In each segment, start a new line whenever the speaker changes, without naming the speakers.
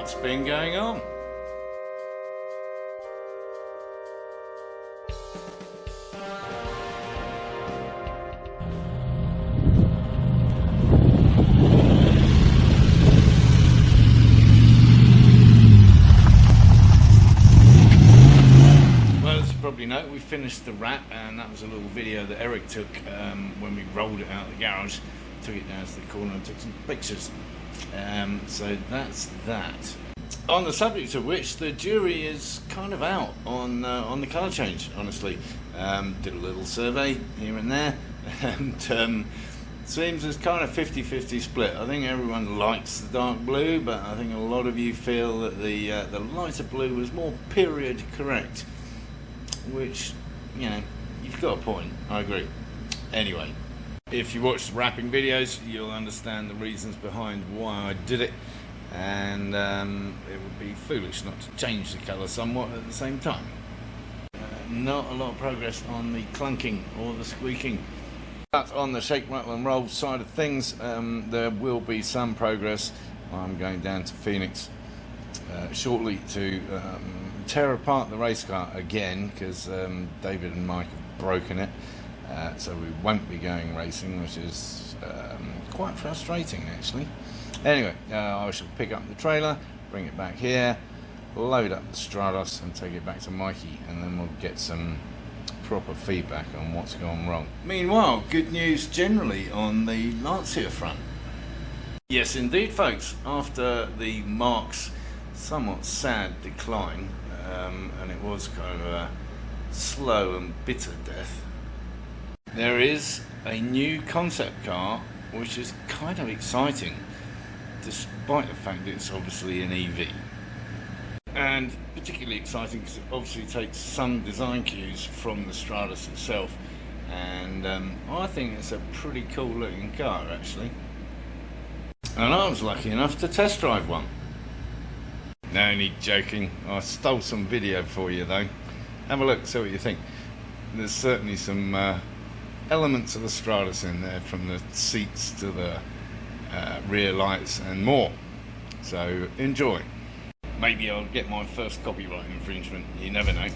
what's been going on.
Know, we finished the wrap, and that was a little video that Eric took when we rolled it out of the garage, took it down to the corner and took some pictures. So that's that. On the subject of which, the jury is kind of out on the colour change, honestly. Did a little survey here and there, and seems it's kind of 50-50 split. I think everyone likes the dark blue, but I think a lot of you feel that the lighter blue was more period correct. Which, you know, you've got a point, I agree. Anyway, if you watch the wrapping videos, you'll understand the reasons behind why I did it, and it would be foolish not to change the colour somewhat at the same time. Not a lot of progress on the clunking or the squeaking, but on the shake, rattle and roll side of things, there will be some progress. I'm going down to Phoenix shortly to tear apart the race car again, because David and Mike have broken it, so we won't be going racing, which is quite frustrating actually. Anyway, I shall pick up the trailer, bring it back here, load up the Stratos and take it back to Mikey, and then we'll get some proper feedback on what's gone wrong. Meanwhile, good news generally on the Lancia front. Yes indeed folks, after the Mark's somewhat sad decline, and it was kind of a slow and bitter death, there is a new concept car which is kind of exciting, despite the fact that it's obviously an EV, and particularly exciting because it obviously takes some design cues from the Stratos itself, and I think it's a pretty cool looking car actually, and I was lucky enough to test drive one. No need joking, I stole some video for you though. Have a look, see what you think. There's certainly some elements of the Stratos in there, from the seats to the rear lights and more. So enjoy. Maybe I'll get my first copyright infringement, you never know.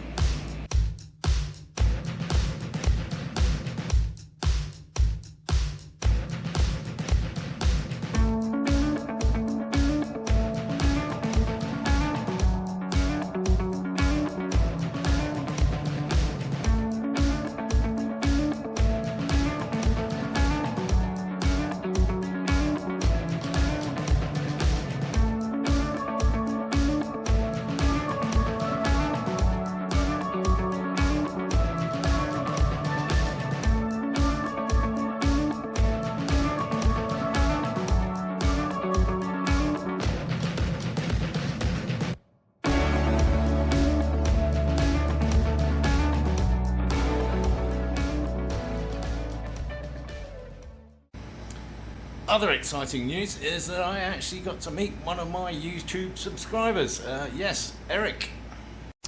Other exciting news is that I actually got to meet one of my YouTube subscribers. Yes, Eric.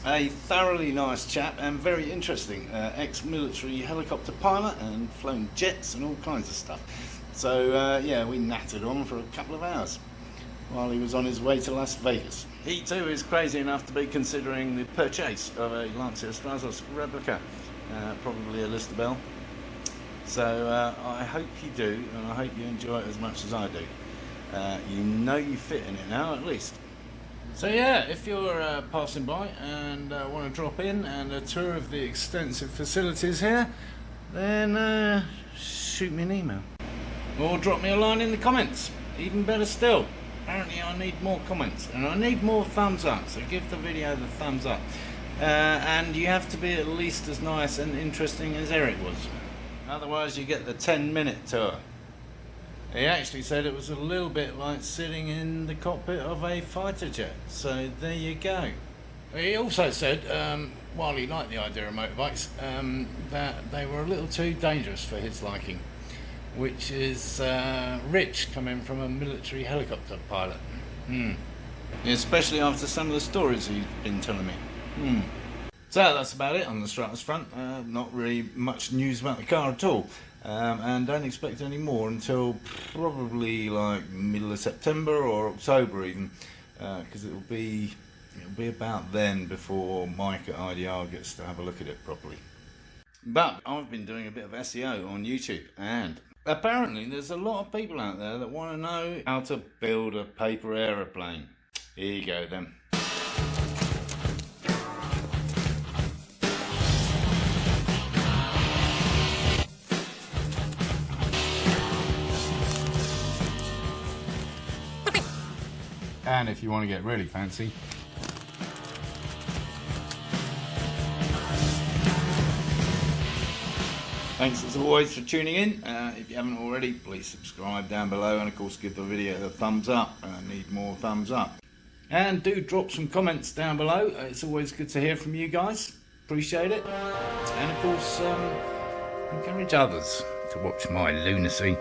A thoroughly nice chap and very interesting. Ex-military helicopter pilot and flown jets and all kinds of stuff. So yeah, we nattered on for a couple of hours while he was on his way to Las Vegas. He too is crazy enough to be considering the purchase of a Lancia Stratos Replica, probably a Lister Bell. So I hope you do, and I hope you enjoy it as much as I do. You know you fit in it now, at least. So yeah, if you're passing by and want to drop in and a tour of the extensive facilities here, then shoot me an email. Or drop me a line in the comments. Even better still. Apparently I need more comments, and I need more thumbs up, so give the video the thumbs up. And you have to be at least as nice and interesting as Eric was. Otherwise you get the 10-minute tour. He actually said it was a little bit like sitting in the cockpit of a fighter jet, so there you go. He also said, while he liked the idea of motorbikes, that they were a little too dangerous for his liking, which is rich coming from a military helicopter pilot. Especially after some of the stories he's been telling me. So that's about it on the Stratos front. Not really much news about the car at all, and don't expect any more until probably like middle of September or October even, because it'll be about then before Mike at IDR gets to have a look at it properly. But I've been doing a bit of SEO on YouTube, and apparently there's a lot of people out there that want to know how to build a paper aeroplane. Here you go then. And if you want to get really fancy, thanks as always for tuning in. If you haven't already, please subscribe down below, and of course give the video a thumbs up. I need more thumbs up. And do drop some comments down below. It's always good to hear from you guys. Appreciate it. And of course, encourage others to watch my lunacy.